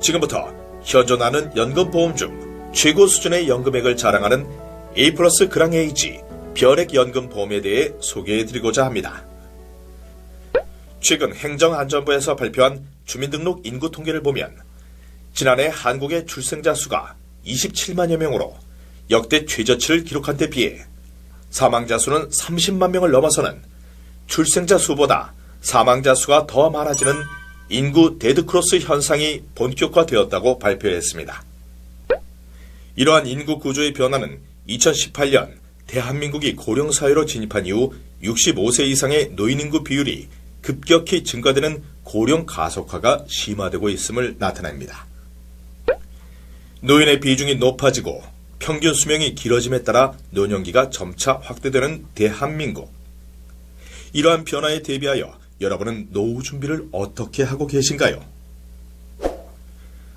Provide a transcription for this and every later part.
지금부터 현존하는 연금보험 중 최고 수준의 연금액을 자랑하는 A+ 그랑에이지 변액연금보험에 대해 소개해드리고자 합니다. 최근 행정안전부에서 발표한 주민등록 인구 통계를 보면 지난해 한국의 출생자 수가 27만여 명으로 역대 최저치를 기록한 데 비해 사망자 수는 30만 명을 넘어서는 출생자 수보다 사망자 수가 더 많아지는 인구 데드크로스 현상이 본격화되었다고 발표했습니다. 이러한 인구 구조의 변화는 2018년 대한민국이 고령사회로 진입한 이후 65세 이상의 노인 인구 비율이 급격히 증가되는 고령 가속화가 심화되고 있음을 나타냅니다. 노인의 비중이 높아지고 평균 수명이 길어짐에 따라 노년기가 점차 확대되는 대한민국. 이러한 변화에 대비하여 여러분은 노후 준비를 어떻게 하고 계신가요?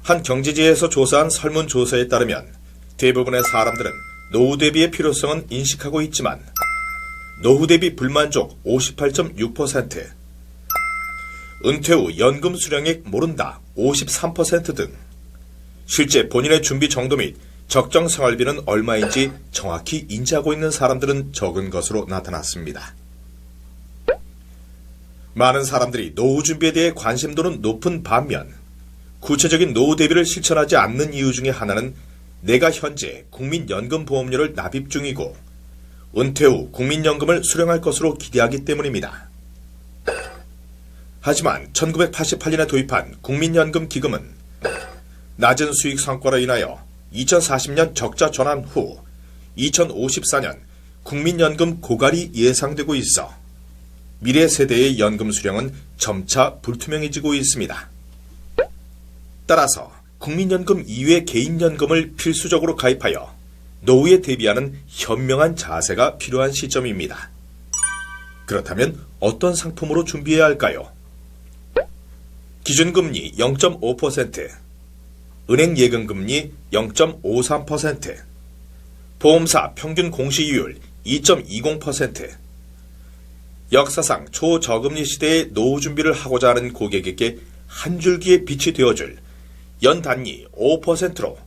한 경제지에서 조사한 설문조사에 따르면 대부분의 사람들은 노후 대비의 필요성은 인식하고 있지만 노후 대비 불만족 58.6%, 은퇴 후 연금 수령액 모른다 53% 등 실제 본인의 준비 정도 및 적정 생활비는 얼마인지 정확히 인지하고 있는 사람들은 적은 것으로 나타났습니다. 많은 사람들이 노후 준비에 대해 관심도는 높은 반면 구체적인 노후 대비를 실천하지 않는 이유 중에 하나는 내가 현재 국민연금보험료를 납입 중이고 은퇴 후 국민연금을 수령할 것으로 기대하기 때문입니다. 하지만 1988년에 도입한 국민연금기금은 낮은 수익 성과로 인하여 2040년 적자 전환 후 2054년 국민연금 고갈이 예상되고 있어 미래 세대의 연금 수령은 점차 불투명해지고 있습니다. 따라서 국민연금 이외 개인연금을 필수적으로 가입하여 노후에 대비하는 현명한 자세가 필요한 시점입니다. 그렇다면 어떤 상품으로 준비해야 할까요? 기준금리 0.5%, 은행 예금금리 0.53%, 보험사 평균 공시이율 2.20%, 역사상 초저금리 시대의 노후 준비를 하고자 하는 고객에게 한 줄기의 빛이 되어줄 연단위 5%로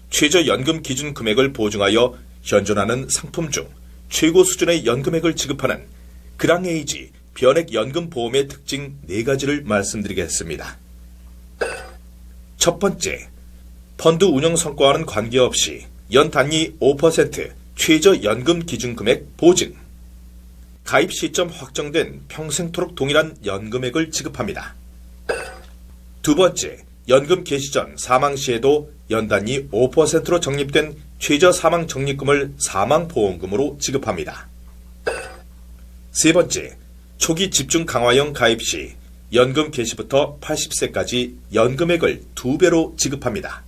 최저연금 기준 금액을 보증하여 현존하는 상품 중 최고 수준의 연금액을 지급하는 그랑에이지 변액연금보험의 특징 4가지를 말씀드리겠습니다. 첫 번째, 펀드 운영 성과와는 관계없이 연단위 5% 최저연금 기준금액 보증. 가입 시점 확정된 평생토록 동일한 연금액을 지급합니다. 두 번째, 연금 개시 전 사망 시에도 연단위 5%로 적립된 최저 사망 적립금을 사망보험금으로 지급합니다. 세 번째, 초기 집중 강화형 가입 시 연금 개시부터 80세까지 연금액을 2배로 지급합니다.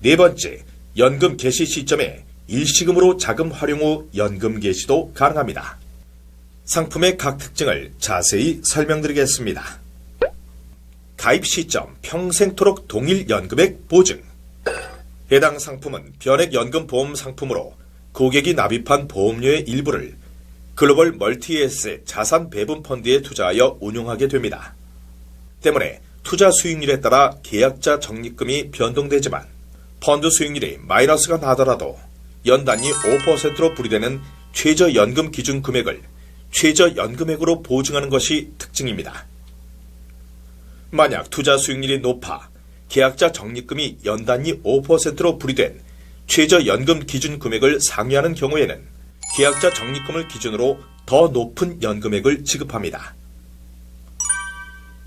네 번째, 연금 개시 시점에 일시금으로 자금 활용 후 연금 개시도 가능합니다. 상품의 각 특징을 자세히 설명드리겠습니다. 가입 시점 평생토록 동일 연금액 보증. 해당 상품은 변액연금보험 상품으로 고객이 납입한 보험료의 일부를 글로벌 멀티에셋 자산 배분 펀드에 투자하여 운용하게 됩니다. 때문에 투자 수익률에 따라 계약자 적립금이 변동되지만 펀드 수익률이 마이너스가 나더라도 연단위 5%로 분리되는 최저연금 기준 금액을 최저연금액으로 보증하는 것이 특징입니다. 만약 투자 수익률이 높아 계약자 적립금이 연단위 5%로 분리된 최저연금 기준 금액을 상회하는 경우에는 계약자 적립금을 기준으로 더 높은 연금액을 지급합니다.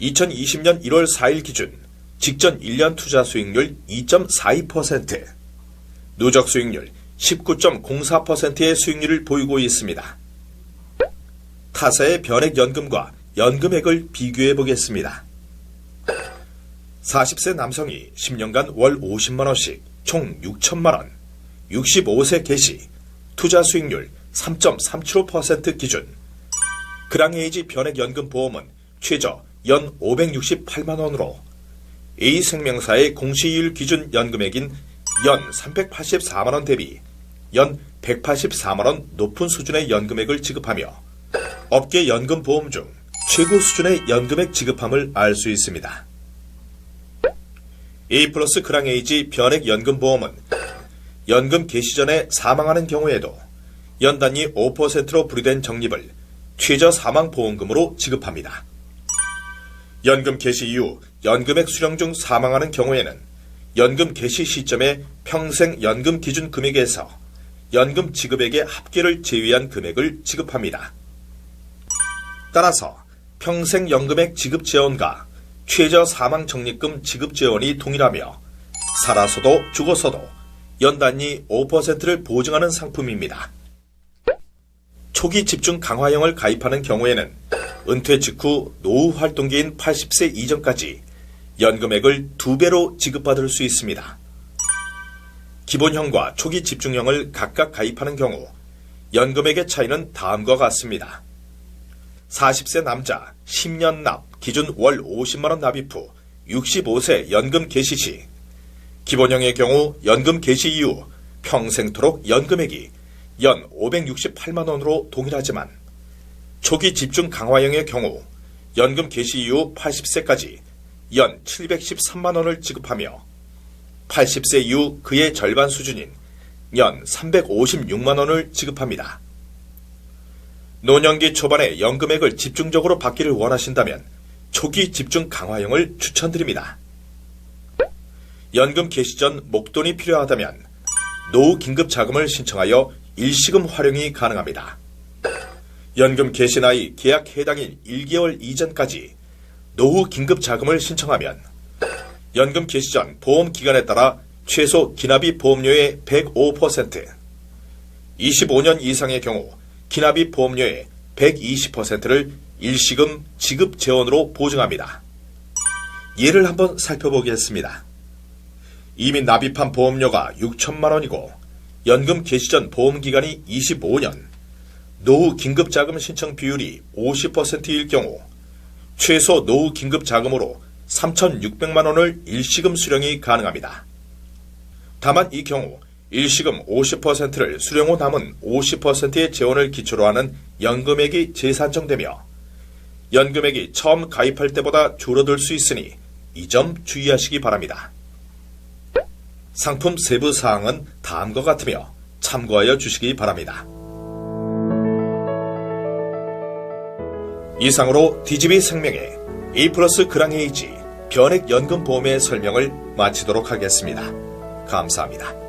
2020년 1월 4일 기준 직전 1년 투자 수익률 2.42%, 누적 수익률 19.04%의 수익률을 보이고 있습니다. 타사의 변액연금과 연금액을 비교해 보겠습니다. 40세 남성이 10년간 월 50만원씩 총 6천만원, 65세 개시, 투자 수익률 3.375% 기준. 그랑에이지 변액연금보험은 최저 연 568만원으로 A생명사의 공시이율 기준 연금액인 연 384만원 대비 연 184만원 높은 수준의 연금액을 지급하며 업계 연금보험 중 최고 수준의 연금액 지급함을 알 수 있습니다. A 플러스 그랑에이지 변액연금보험은 연금 개시 전에 사망하는 경우에도 연단위 5%로 분리된 적립을 최저 사망보험금으로 지급합니다. 연금 개시 이후 연금액 수령 중 사망하는 경우에는 연금 개시 시점에 평생 연금 기준 금액에서 연금 지급액의 합계를 제외한 금액을 지급합니다. 따라서 평생 연금액 지급 재원과 최저 사망 적립금 지급 재원이 동일하며 살아서도 죽어서도 연단위 5%를 보증하는 상품입니다. 초기 집중 강화형을 가입하는 경우에는 은퇴 직후 노후 활동기인 80세 이전까지 연금액을 2배로 지급받을 수 있습니다. 기본형과 초기 집중형을 각각 가입하는 경우 연금액의 차이는 다음과 같습니다. 40세 남자 10년 납 기준 월 50만원 납입 후 65세 연금 개시 시 기본형의 경우 연금 개시 이후 평생토록 연금액이 연 568만원으로 동일하지만 초기 집중 강화형의 경우 연금 개시 이후 80세까지 연 713만원을 지급하며 80세 이후 그의 절반 수준인 연 356만원을 지급합니다. 노년기 초반에 연금액을 집중적으로 받기를 원하신다면 초기 집중 강화형을 추천드립니다. 연금 개시 전 목돈이 필요하다면 노후 긴급자금을 신청하여 일시금 활용이 가능합니다. 연금 개시 나이 계약 해당일 1개월 이전까지 노후 긴급자금을 신청하면 연금 개시 전 보험 기간에 따라 최소 기납입 보험료의 105%, 25년 이상의 경우 기납입 보험료의 120%를 일시금 지급 재원으로 보증합니다. 예를 한번 살펴보겠습니다. 이미 납입한 보험료가 6천만 원이고 연금 개시 전 보험기간이 25년, 노후 긴급자금 신청 비율이 50%일 경우 최소 노후 긴급자금으로 3,600만 원을 일시금 수령이 가능합니다. 다만 이 경우 일시금 50%를 수령 후 남은 50%의 재원을 기초로 하는 연금액이 재산정되며 연금액이 처음 가입할 때보다 줄어들 수 있으니 이 점 주의하시기 바랍니다. 상품 세부 사항은 다음과 같으며 참고하여 주시기 바랍니다. 이상으로 DGB 생명의 A 플러스 그랑에이지 변액연금보험의 설명을 마치도록 하겠습니다. 감사합니다.